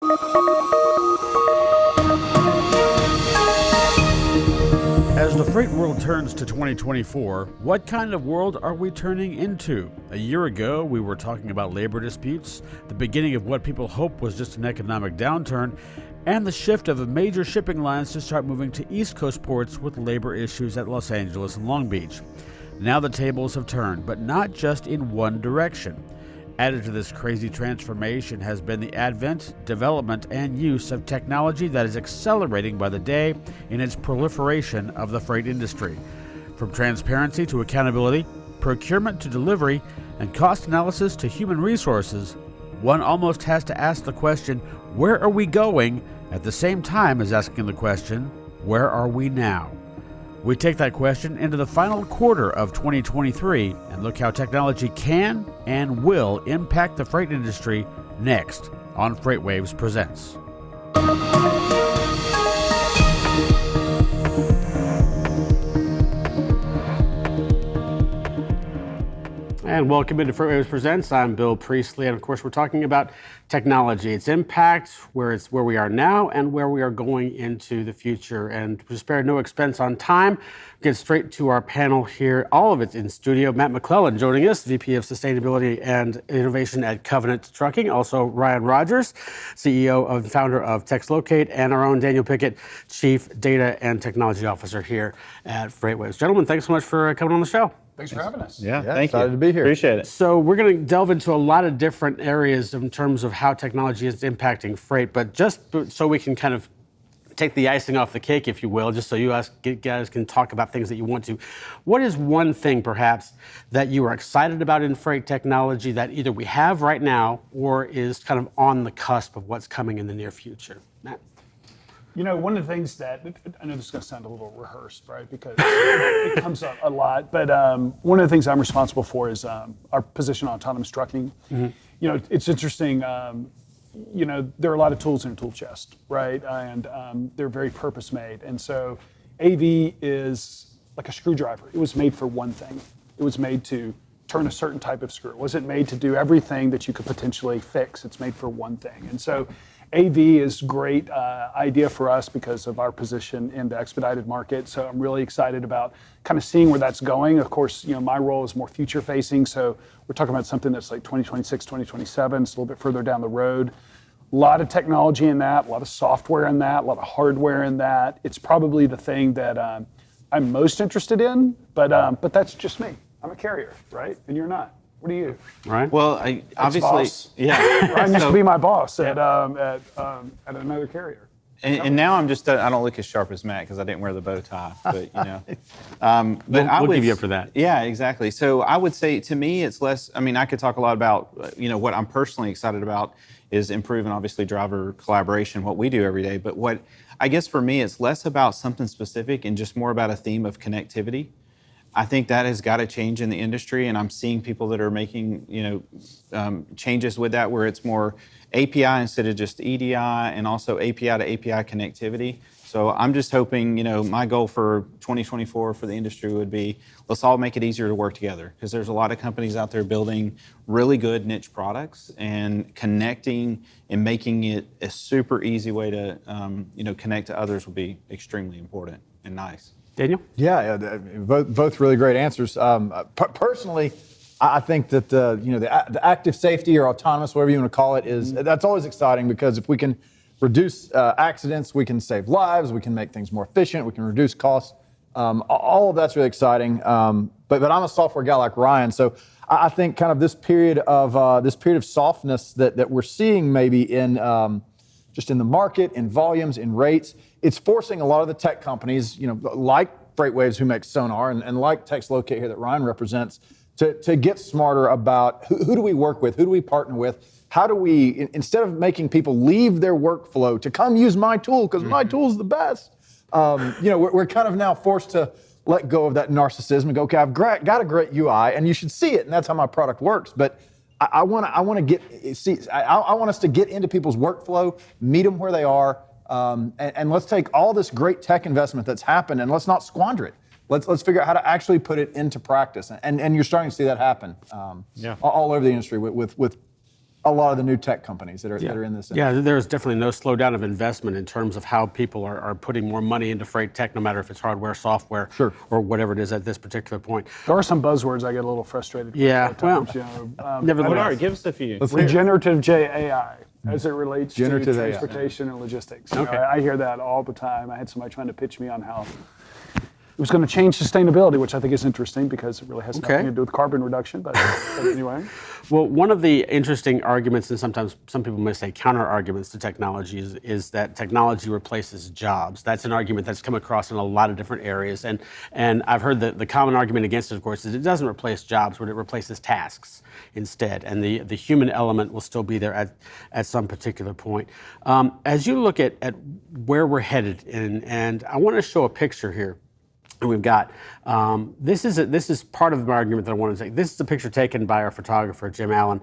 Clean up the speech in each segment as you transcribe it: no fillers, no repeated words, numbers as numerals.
As the freight world turns to 2024, what kind of world are we turning into? A year ago, we were talking about labor disputes, the beginning of what people hoped was just an economic downturn, and the shift of major shipping lines to start moving to East Coast ports with labor issues at Los Angeles and Long Beach. Now the tables have turned, but not just in one direction. Added to this crazy transformation has been the advent, development, and use of technology that is accelerating by the day in its proliferation of the freight industry. From transparency to accountability, procurement to delivery, and cost analysis to human resources, one almost has to ask the question, where are we going, at the same time as asking the question, where are we now? We take that question into the final quarter of 2023 and look how technology can and will impact the freight industry next on FreightWaves Presents. And welcome into FreightWaves Presents. I'm Bill Priestley, and of course we're talking about technology, its impact, where we are now, and where we are going into the future. And to spare no expense on time, get straight to our panel here. All of it's in studio. Matt McClelland joining us, VP of Sustainability and Innovation at Covenant Trucking. Also Ryan Rogers, CEO and founder of TextLocate, and our own Daniel Pickett, Chief Data and Technology Officer here at FreightWaves. Gentlemen, thanks so much for coming on the show. Thanks for having us. Yeah, thank you. Excited to be here. Appreciate it. So we're going to delve into a lot of different areas in terms of how technology is impacting freight, but just so we can kind of take the icing off the cake, if you will, just so you guys can talk about things that you want to. What is one thing, perhaps, that you are excited about in freight technology that either we have right now or is kind of on the cusp of what's coming in the near future? Matt? You know, one of the things that, I know this is going to sound a little rehearsed, right, because it comes up a lot, but one of the things I'm responsible for is our position on autonomous trucking. Mm-hmm. You know, it's interesting, you know, there are a lot of tools in a tool chest, right, and they're very purpose-made, and so AV is like a screwdriver. It was made for one thing. It was made to turn a certain type of screw. It wasn't made to do everything that you could potentially fix. It's made for one thing, and so AV is a great idea for us because of our position in the expedited market. So I'm really excited about kind of seeing where that's going. Of course, you know, my role is more future facing. So we're talking about something that's like 2026, 2027. It's a little bit further down the road. A lot of technology in that, a lot of software in that, a lot of hardware in that. It's probably the thing that I'm most interested in, but that's just me. I'm a carrier, right? And you're not. What are you? Right. Well, obviously, yeah. Ryan used to be my boss at another carrier. And now I'm just, I don't look as sharp as Matt because I didn't wear the bow tie, but you know. But we'll give you up for that. Yeah, exactly. So I would say to me, it's less, I mean, I could talk a lot about, you know, what I'm personally excited about is improving, obviously, driver collaboration, what we do every day. But what, I guess for me, it's less about something specific and just more about a theme of connectivity. I think that has got to change in the industry, and I'm seeing people that are making, you know, changes with that where it's more API instead of just EDI, and also API to API connectivity. So I'm just hoping, you know, my goal for 2024 for the industry would be, let's all make it easier to work together, because there's a lot of companies out there building really good niche products, and connecting and making it a super easy way to, you know, connect to others would be extremely important and nice. Daniel? Yeah, both really great answers. Personally, I think that the active safety or autonomous, whatever you want to call it, that's always exciting, because if we can reduce accidents, we can save lives, we can make things more efficient, we can reduce costs. All of that's really exciting. But I'm a software guy like Ryan, so I think kind of this period of softness that we're seeing maybe in just in the market, in volumes, in rates, it's forcing a lot of the tech companies, you know, like FreightWaves, who makes sonar, and like TextLocate here that Ryan represents, to get smarter about who do we work with, who do we partner with, how do we, instead of making people leave their workflow to come use my tool because my tool's the best, you know, we're kind of now forced to let go of that narcissism and go, okay, I've got a great UI, and you should see it, and that's how my product works. But I want us to get into people's workflow, meet them where they are, and let's take all this great tech investment that's happened, and let's not squander it. Let's figure out how to actually put it into practice, and you're starting to see that happen all over the industry with a lot of the new tech companies that are in this industry. Yeah, there's definitely no slowdown of investment in terms of how people are putting more money into freight tech, no matter if it's hardware, software, or whatever it is at this particular point. There are some buzzwords I get a little frustrated with. Yeah, at times, nevertheless. Give us a few. Regenerative AI as it relates to Generative AI. transportation and logistics. You know, I hear that all the time. I had somebody trying to pitch me on how it was going to change sustainability, which I think is interesting because it really has nothing to do with carbon reduction. But anyway. Well, one of the interesting arguments, and sometimes some people may say counter arguments to technology, is that technology replaces jobs. That's an argument that's come across in a lot of different areas. And I've heard that the common argument against it, of course, is it doesn't replace jobs, but it replaces tasks instead. And the human element will still be there at some particular point. As you look at where we're headed, and I want to show a picture here. And we've got, this is part of the argument that I want to take. This is a picture taken by our photographer, Jim Allen,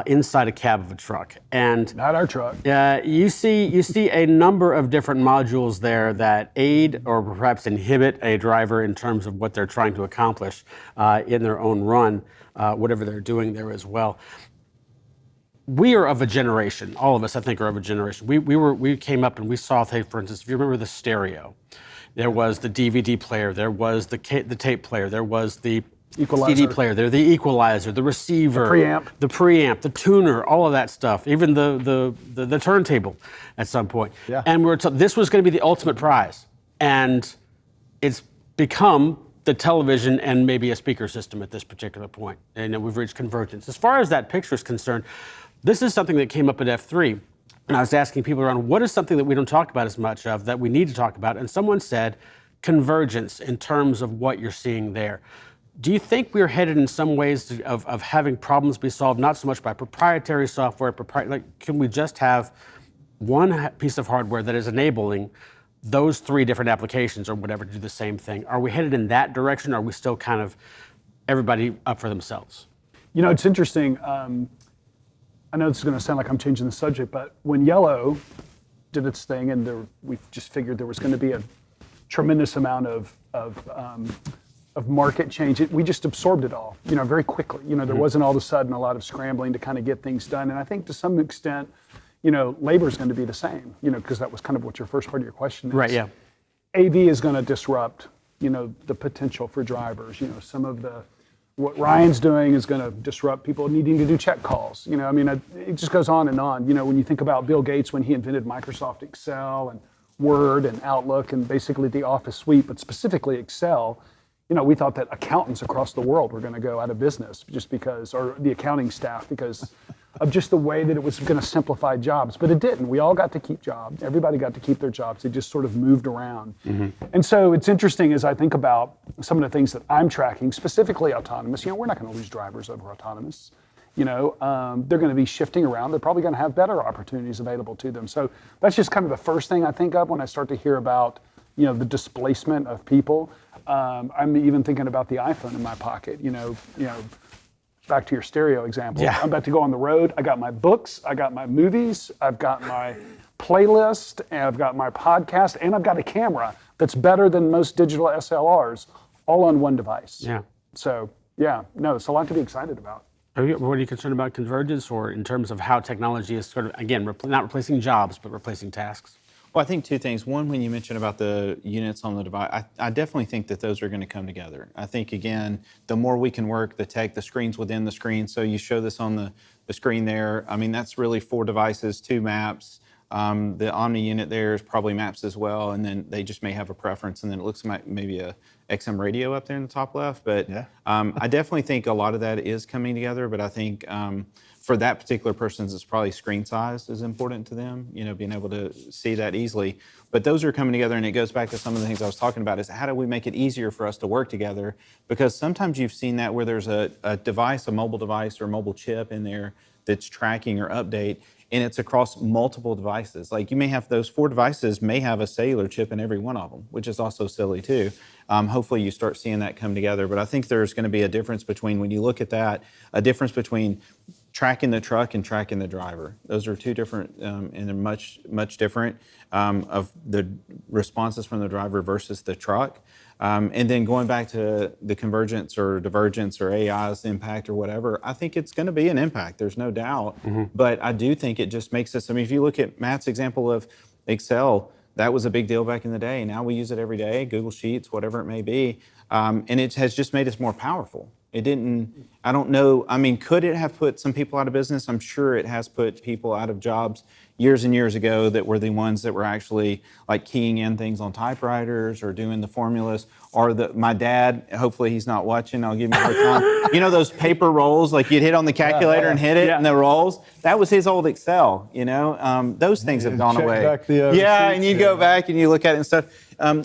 inside a cab of a truck. And not our truck. You see a number of different modules there that aid or perhaps inhibit a driver in terms of what they're trying to accomplish in their own run, whatever they're doing there as well. We are of a generation, all of us I think are of a generation. We came up and we saw, for instance, if you remember the stereo, there was the DVD player, there was the tape player, there was the equalizer. CD player, there the equalizer, the receiver, the preamp, the tuner, all of that stuff, even the turntable at some point. Yeah. And we were told this was going to be the ultimate prize, and it's become the television and maybe a speaker system at this particular point, and we've reached convergence. As far as that picture is concerned, this is something that came up at F3. And I was asking people around, what is something that we don't talk about as much of that we need to talk about? And someone said convergence in terms of what you're seeing there. Do you think we're headed in some ways of having problems be solved, not so much by proprietary software, can we just have one piece of hardware that is enabling those three different applications or whatever to do the same thing? Are we headed in that direction? Or are we still kind of everybody up for themselves? You know, it's interesting. I know this is going to sound like I'm changing the subject, but when Yellow did its thing, and we just figured there was going to be a tremendous amount of market change, we just absorbed it all, you know, very quickly. You know, there wasn't all of a sudden a lot of scrambling to kind of get things done. And I think to some extent, you know, labor is going to be the same, you know, because that was kind of what your first part of your question is. Right, yeah. AV is going to disrupt, you know, the potential for drivers. You know, what Ryan's doing is going to disrupt people needing to do check calls. You know, I mean, it just goes on and on. You know, when you think about Bill Gates when he invented Microsoft Excel and Word and Outlook and basically the Office suite, but specifically Excel, you know, we thought that accountants across the world were going to go out of business just because, or the accounting staff, because of just the way that it was going to simplify jobs. But it didn't. We all got to keep jobs. Everybody got to keep their jobs. They just sort of moved around. And so it's interesting as I think about some of the things that I'm tracking, specifically autonomous. You know, we're not going to lose drivers over autonomous. You know, they're going to be shifting around. They're probably going to have better opportunities available to them. So that's just kind of the first thing I think of when I start to hear about, you know, the displacement of people. I'm even thinking about the iPhone in my pocket. You know, back to your stereo example. Yeah. I'm about to go on the road. I got my books, I got my movies, I've got my playlist, and I've got my podcast, and I've got a camera that's better than most digital SLRs, all on one device. Yeah. So, yeah, no, it's a lot to be excited about. What are you concerned about convergence, or in terms of how technology is sort of, again, not replacing jobs, but replacing tasks? Well, I think two things. One, when you mentioned about the units on the device, I definitely think that those are going to come together. I think, again, the more we can work the screens within the screen, so you show this on the screen there. I mean, that's really 4 devices, 2 maps. The Omni unit there is probably maps as well, and then they just may have a preference, and then it looks like maybe a XM radio up there in the top left. But yeah. I definitely think a lot of that is coming together, but I think for that particular person, it's probably screen size is important to them, you know, being able to see that easily. But those are coming together, and it goes back to some of the things I was talking about, is how do we make it easier for us to work together? Because sometimes you've seen that where there's a device, a mobile device or a mobile chip in there that's tracking or update, and it's across multiple devices. Like you may have those 4 devices may have a cellular chip in every one of them, which is also silly too. Hopefully you start seeing that come together. But I think there's going to be a difference between, when you look at that, a difference between tracking the truck and tracking the driver. Those are two different and they're much different of the responses from the driver versus the truck. And then going back to the convergence or divergence or AI's impact or whatever, I think it's going to be an impact. There's no doubt. But I do think it just makes us, I mean, if you look at Matt's example of Excel, that was a big deal back in the day. Now we use it every day, Google Sheets, whatever it may be. And it has just made us more powerful. It didn't, I don't know, I mean, could it have put some people out of business? I'm sure it has put people out of jobs years and years ago that were the ones that were actually like keying in things on typewriters or doing the formulas. Or my dad, hopefully he's not watching, I'll give him a hard time. You know those paper rolls, like you'd hit on the calculator and hit it and the rolls? That was his old Excel, you know? Those things have gone away. Back the, and you'd go back and you look at it and stuff.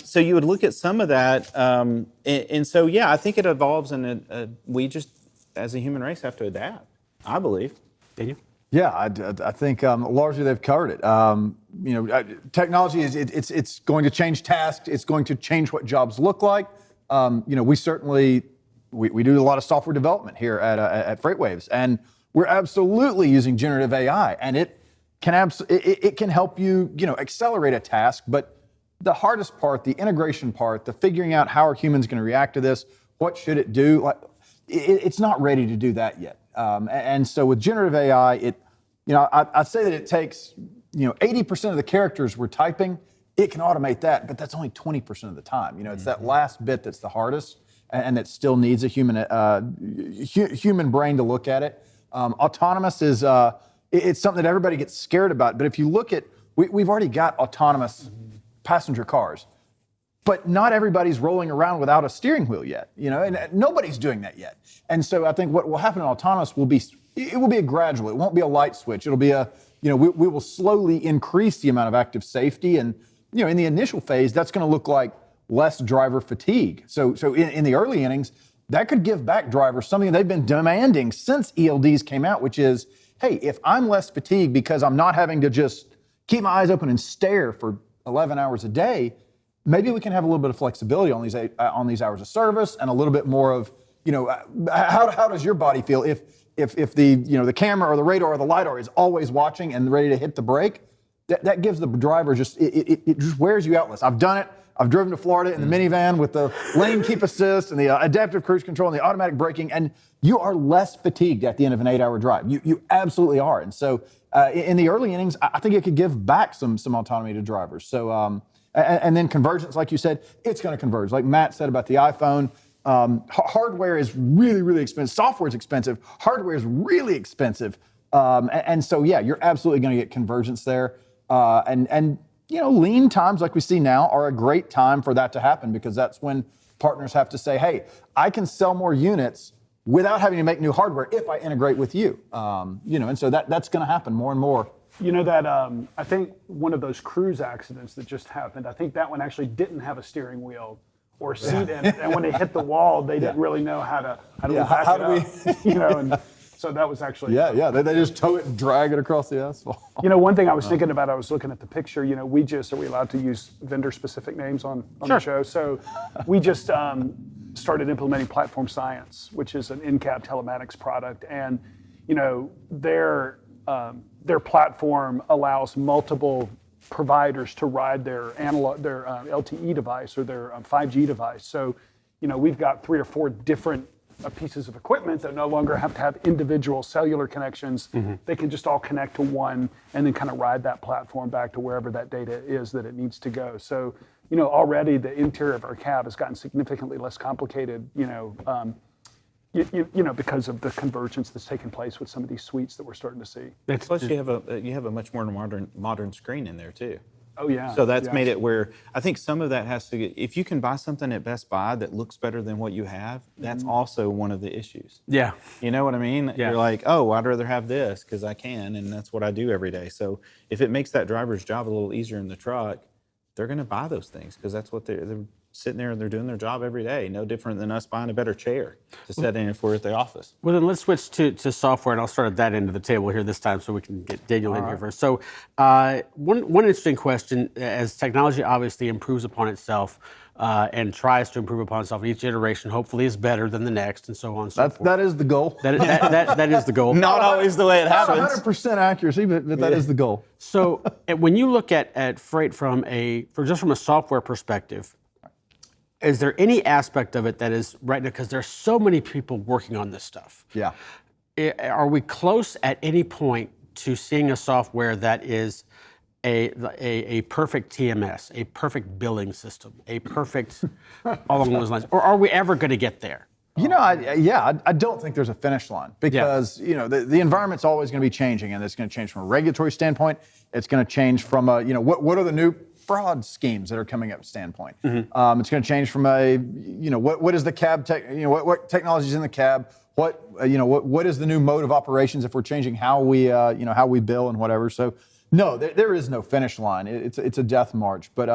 So you would look at some of that. And so, yeah, I think it evolves and we just, as a human race, have to adapt, I believe. Daniel? Yeah, I think largely they've covered it. Technology it's going to change tasks. It's going to change what jobs look like. We certainly we do a lot of software development here at FreightWaves, and we're absolutely using generative AI, and it can help you accelerate a task. But the hardest part, the integration part, the figuring out how are humans going to react to this, what should it do, it's not ready to do that yet. And so with generative AI, I'd say that it takes, 80% of the characters we're typing, it can automate that, but that's only 20% of the time. It's that last bit that's the hardest and that still needs a human brain to look at it. Autonomous is, it's something that everybody gets scared about, but if you look at, we've already got autonomous passenger cars. But not everybody's rolling around without a steering wheel yet, and nobody's doing that yet. And so I think what will happen in autonomous will be a gradual. It won't be a light switch. It'll be we will slowly increase the amount of active safety. And, in the initial phase, that's going to look like less driver fatigue. So in the early innings, that could give back drivers something they've been demanding since ELDs came out, which is, hey, if I'm less fatigued because I'm not having to just keep my eyes open and stare for 11 hours a day, maybe we can have a little bit of flexibility on these hours of service and a little bit more of, how does your body feel if the camera or the radar or the LiDAR is always watching and ready to hit the brake? That gives the driver it just wears you out less. I've done it. I've driven to Florida in the minivan with the lane keep assist and the adaptive cruise control and the automatic braking, and you are less fatigued at the end of an 8-hour drive. You absolutely are. And so in the early innings, I think it could give back some autonomy to drivers. So. And then convergence, like you said, it's going to converge. Like Matt said about the iPhone, hardware is really, really expensive. Software is expensive. Hardware is really expensive. And so, yeah, you're absolutely going to get convergence there. And lean times like we see now are a great time for that to happen, because that's when partners have to say, hey, I can sell more units without having to make new hardware if I integrate with you. And so that's going to happen more and more. I think one of those cruise accidents that just happened, I think that one actually didn't have a steering wheel or seat in it, and when they hit the wall, they didn't really know how to back it up. And so that was actually they just tow it and drag it across the asphalt. One thing I was thinking about, I was looking at the picture. Are we allowed to use vendor-specific names on the show? So we just started implementing Platform Science, which is an in-cab telematics product, and their platform allows multiple providers to ride their LTE device or their 5G device. So, we've got 3 or 4 different pieces of equipment that no longer have to have individual cellular connections. They can just all connect to one and then kind of ride that platform back to wherever that data is that it needs to go. So, already the interior of our cab has gotten significantly less complicated, because of the convergence that's taking place with some of these suites that we're starting to see. Plus, you have a much more modern screen in there too. Oh yeah. So that's made it where I think some of that has to get. If you can buy something at Best Buy that looks better than what you have, that's also one of the issues. Yeah. You know what I mean? Yeah. You're like, oh, I'd rather have this because I can, and that's what I do every day. So if it makes that driver's job a little easier in the truck, they're going to buy those things because that's what they're sitting there and they're doing their job every day, no different than us buying a better chair to sit in if we're at the office. Well, then let's switch to software, and I'll start at that end of the table here this time so we can get Daniel in here first. So one interesting question, as technology obviously improves upon itself and tries to improve upon itself, each iteration hopefully is better than the next, and so on and so forth. That is the goal. That is the goal. Not always the way it happens. 100% accuracy, but that is the goal. So when you look at freight from a software perspective, is there any aspect of it that is right now, because there's so many people working on this stuff? Yeah. Are we close at any point to seeing a software that is a perfect TMS, a perfect billing system, a perfect all along those lines? Or are we ever going to get there? You know, I don't think there's a finish line because, you know, the environment's always going to be changing, and it's going to change from a regulatory standpoint. It's going to change from a, you know, what are the new fraud schemes that are coming up standpoint. It's going to change from a, you know, what is the cab tech, you know, what technology is in the cab, what is the new mode of operations if we're changing how we, you know, how we bill and whatever. So no, there is no finish line. It's a death march, but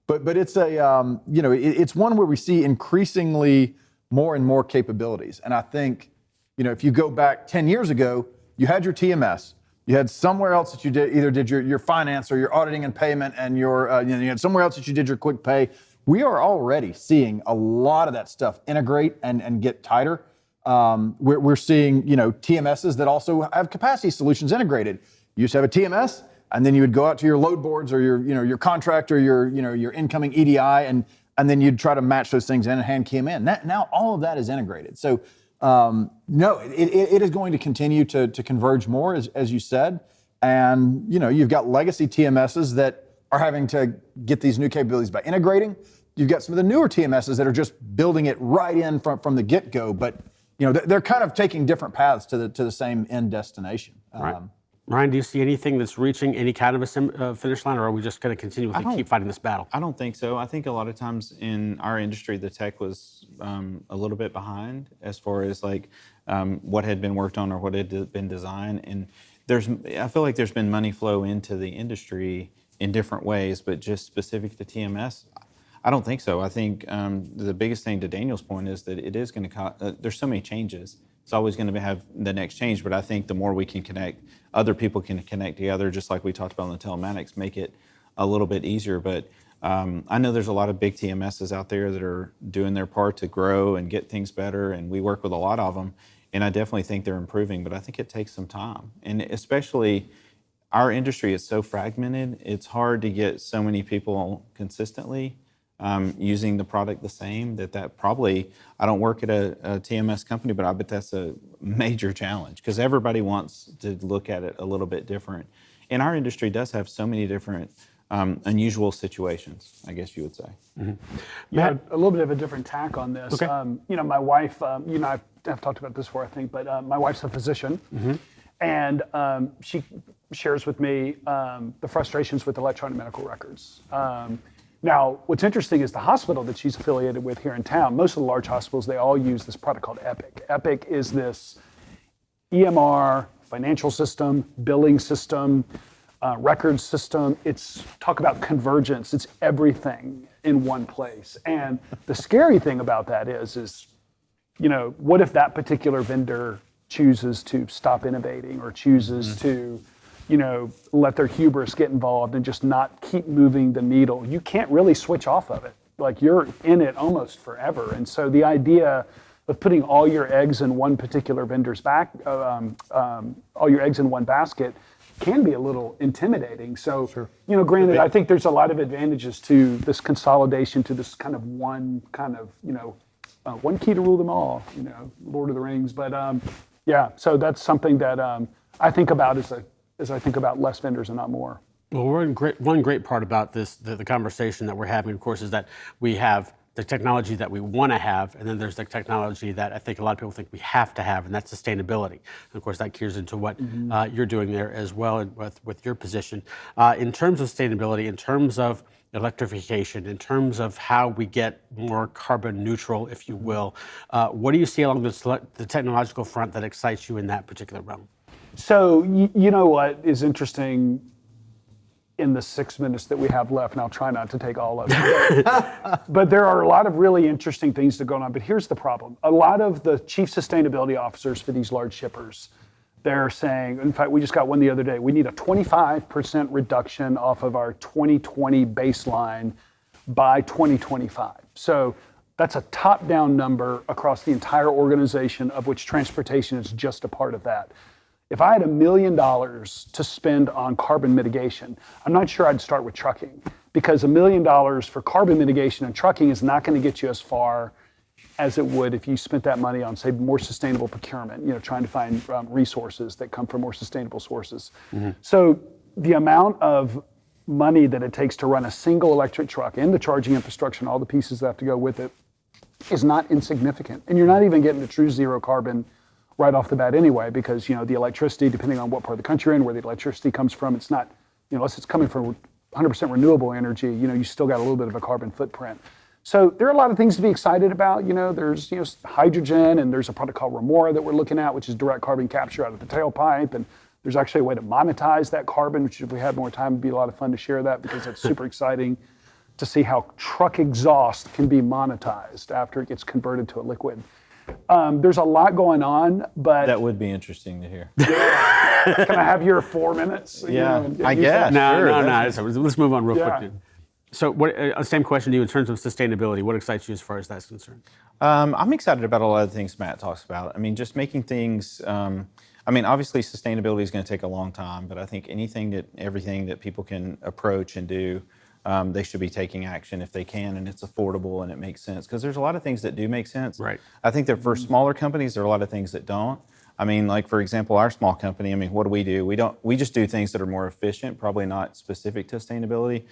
it's a, you know, it's one where we see increasingly more and more capabilities. And I think, you know, if you go back 10 years ago, you had your TMS. You had somewhere else that you did your finance or your auditing and payment, and your you know, you had somewhere else that you did your quick pay. We are already seeing a lot of that stuff integrate and get tighter. We're seeing, you know, TMSs that also have capacity solutions integrated. You used to have a TMS, and then you would go out to your load boards or your contract or your incoming EDI, and then you'd try to match those things in and hand key them in. Now all of that is integrated. So no, it is going to continue to converge more, as you said. And, you know, you've got legacy TMSs that are having to get these new capabilities by integrating. You've got some of the newer TMSs that are just building it right in from the get-go. But, you know, they're kind of taking different paths to the same end destination. Right. Ryan, do you see anything that's reaching any kind of a finish line, or are we just going to continually keep fighting this battle? I don't think so. I think a lot of times in our industry, the tech was a little bit behind as far as like what had been worked on or what had been designed. And I feel like there's been money flow into the industry in different ways, but just specific to TMS, I don't think so. I think the biggest thing, to Daniel's point, is that it is going to, there's so many changes. It's always going to have the next change, but I think the more we can connect, other people can connect together, just like we talked about in the telematics, make it a little bit easier. But I know there's a lot of big TMSs out there that are doing their part to grow and get things better, and we work with a lot of them, and I definitely think they're improving, but I think it takes some time. And especially our industry is so fragmented, it's hard to get so many people consistently using the product the same, that probably, I don't work at a TMS company, but I bet that's a major challenge because everybody wants to look at it a little bit different. And our industry does have so many different unusual situations, I guess you would say. Mm-hmm. Yeah, a little bit of a different tack on this. Okay. You know, my wife, you know, I've talked about this before, I think, but my wife's a physician, and she shares with me the frustrations with electronic medical records. Now, what's interesting is the hospital that she's affiliated with here in town, most of the large hospitals, they all use this product called Epic. Epic is this EMR, financial system, billing system, records system. It's talk about convergence. It's everything in one place. And the scary thing about that is, you know, what if that particular vendor chooses to stop innovating or chooses to, you know, let their hubris get involved and just not keep moving the needle? You can't really switch off of it. Like, you're in it almost forever. And so the idea of putting all your eggs in one particular vendor's all your eggs in one basket can be a little intimidating. So, you know, granted, I think there's a lot of advantages to this consolidation, to this kind of one kind of, you know, one key to rule them all, you know, Lord of the Rings. But yeah, so that's something that I think about as I think about less vendors and not more. Well, one great part about this, the conversation that we're having, of course, is that we have the technology that we want to have, and then there's the technology that I think a lot of people think we have to have, and that's sustainability. And of course, that gears into what you're doing there as well, and with your position. In terms of sustainability, in terms of electrification, in terms of how we get more carbon neutral, if you will, what do you see along the technological front that excites you in that particular realm? So, you know what is interesting in the 6 minutes that we have left, and I'll try not to take all of it. But there are a lot of really interesting things that go on. But here's the problem. A lot of the chief sustainability officers for these large shippers, they're saying, in fact, we just got one the other day, we need a 25% reduction off of our 2020 baseline by 2025. So that's a top-down number across the entire organization, of which transportation is just a part of that. If I had $1 million to spend on carbon mitigation, I'm not sure I'd start with trucking, because $1 million for carbon mitigation and trucking is not going to get you as far as it would if you spent that money on, say, more sustainable procurement, trying to find resources that come from more sustainable sources. So the amount of money that it takes to run a single electric truck and the charging infrastructure and all the pieces that have to go with it is not insignificant. And you're not even getting to true zero carbon right off the bat anyway, because the electricity, depending on what part of the country you're in, where the electricity comes from, it's not, unless it's coming from 100% renewable energy, you still got a little bit of a carbon footprint. So there are a lot of things to be excited about. There's hydrogen, and there's a product called Remora that we're looking at, which is direct carbon capture out of the tailpipe. And there's actually a way to monetize that carbon, which if we had more time, would be a lot of fun to share that, because it's super exciting to see how truck exhaust can be monetized after it gets converted to a liquid. There's a lot going on, but That would be interesting to hear. can I have your 4 minutes? Yeah, and I use guess. that? No. Let's move on real Yeah. quick. So, same question to you in terms of sustainability. What excites you as far as that's concerned? I'm excited about a lot of the things Matt talks about. I mean, just making things. Obviously, sustainability is going to take a long time, but I think everything that people can approach and do, they should be taking action if they can, and it's affordable and it makes sense. Because there's a lot of things that do make sense. Right. I think that for smaller companies, there are a lot of things that don't. Like for example, our small company. What do? We just do things that are more efficient, probably not specific to sustainability,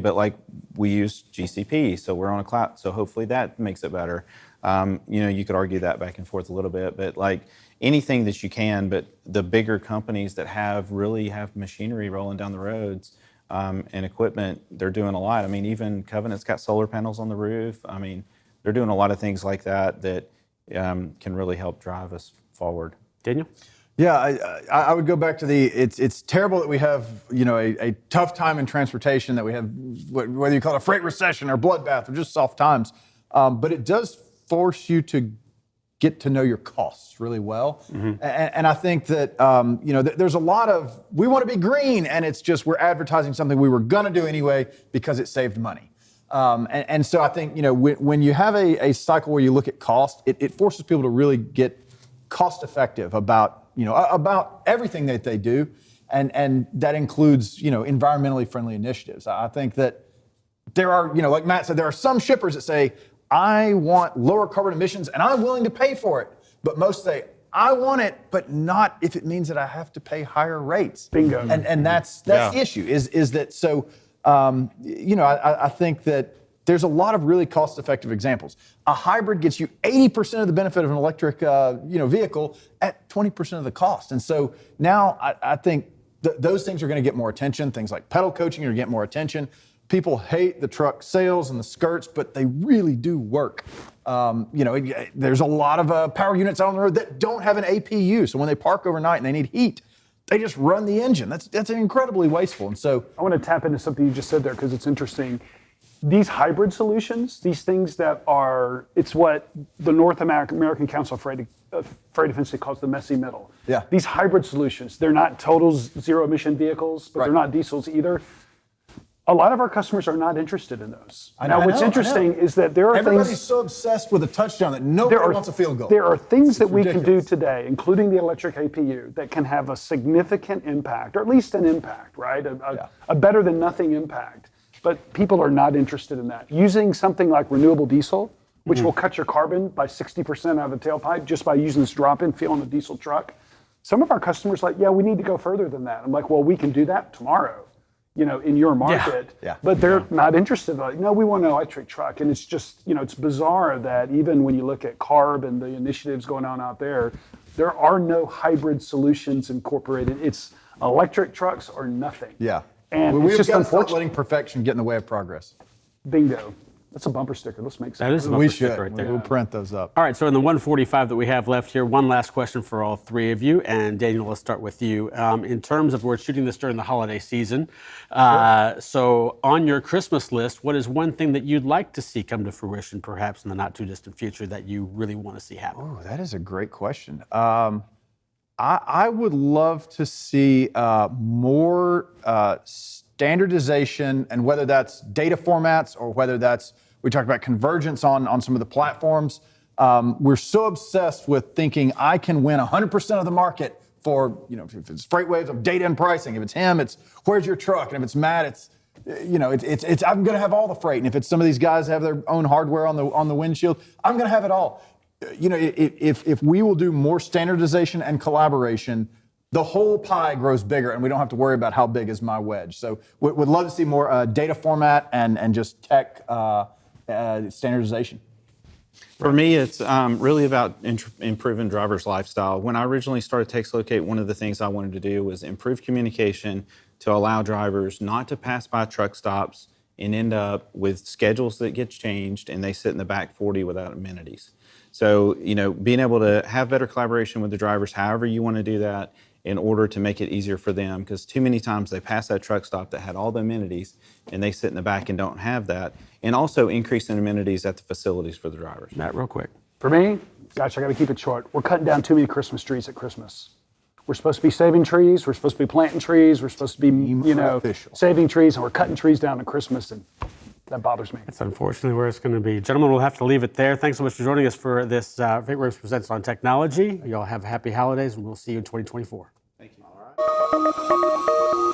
but like we use GCP, so we're on a cloud, so hopefully that makes it better. You could argue that back and forth a little bit, but like anything that you can. But the bigger companies that really have machinery rolling down the roads and equipment, they're doing a lot. Even Covenant's got solar panels on the roof. They're doing a lot of things like that can really help drive us forward. Daniel? Yeah, I would go back to it's terrible that we have, a tough time in transportation, that we have, whether you call it a freight recession or bloodbath or just soft times, but it does force you to get to know your costs really well. And I think that, there's a lot of, we want to be green, and it's just we're advertising something we were going to do anyway because it saved money. And so I think, when you have a cycle where you look at cost, it forces people to really get cost effective about everything that they do. And that includes, environmentally friendly initiatives. I think that there are, like Matt said, there are some shippers that say, I want lower carbon emissions and I'm willing to pay for it. But most say, I want it, but not if it means that I have to pay higher rates. Bingo. And that's the issue is that, so, I think that there's a lot of really cost-effective examples. A hybrid gets you 80% of the benefit of an electric, vehicle at 20% of the cost. And so now I think those things are going to get more attention. Things like pedal coaching are going to get more attention. People hate the truck sails and the skirts, but they really do work. There's a lot of power units out on the road that don't have an APU. So when they park overnight and they need heat, they just run the engine. That's incredibly wasteful. And so I want to tap into something you just said there, because it's interesting. These hybrid solutions, these things it's what the North American Council of Freight Efficiency calls the messy middle. Yeah. These hybrid solutions, they're not total zero emission vehicles, but they're not diesels either. A lot of our customers are not interested in those. What's interesting is that there are everybody's so obsessed with a touchdown that nobody wants a field goal. There are things It's that we can do ridiculous. today, including the electric APU, that can have a significant impact, or at least an impact, right? A better than nothing impact. But people are not interested in that. Using something like renewable diesel, which will cut your carbon by 60% out of the tailpipe just by using this drop-in fuel in a diesel truck. Some of our customers are like, yeah, we need to go further than that. I'm like, well, we can do that tomorrow, in your market. Yeah. But they're not interested. Like, no, we want an electric truck. And it's just, it's bizarre that even when you look at CARB and the initiatives going on out there are no hybrid solutions incorporated. It's electric trucks or nothing. Yeah. And we've it's just got to stop unfortunate. letting perfection get in the way of progress. Bingo. That's a bumper sticker. Let's make some. That is a We bumper should. sticker right there. We'll print those up. All right, so in the 145 that we have left here, one last question for all three of you. And Daniel, let's start with you. In terms of, we're shooting this during the holiday season. So on your Christmas list, what is one thing that you'd like to see come to fruition, perhaps in the not too distant future, that you really want to see happen? Oh, that is a great question. I would love to see more standardization, and whether that's data formats or whether that's, we talked about convergence on some of the platforms. We're so obsessed with thinking I can win 100% of the market for, if it's FreightWaves of data and pricing. If it's him, it's where's your truck? And if it's Matt, it's I'm going to have all the freight. And if it's some of these guys have their own hardware on the windshield, I'm going to have it all. If we will do more standardization and collaboration, the whole pie grows bigger, and we don't have to worry about how big is my wedge. So would love to see more data format and just tech standardization. For me, it's really about improving drivers' lifestyle. When I originally started TextLocate, one of the things I wanted to do was improve communication to allow drivers not to pass by truck stops and end up with schedules that get changed and they sit in the back 40 without amenities. So, being able to have better collaboration with the drivers, however you want to do that, in order to make it easier for them, because too many times they pass that truck stop that had all the amenities and they sit in the back and don't have that. And also increasing amenities at the facilities for the drivers. Matt, real quick. For me, gosh, I got to keep it short. We're cutting down too many Christmas trees at Christmas. We're supposed to be saving trees. We're supposed to be planting trees. We're supposed to be, Official. saving trees, and we're cutting trees down at Christmas, and that bothers me. That's unfortunately where it's going to be. Gentlemen, we'll have to leave it there. Thanks so much for joining us for this FreightWaves Presents on Technology. You all have happy holidays, and we'll see you in 2024. Thank you. All right.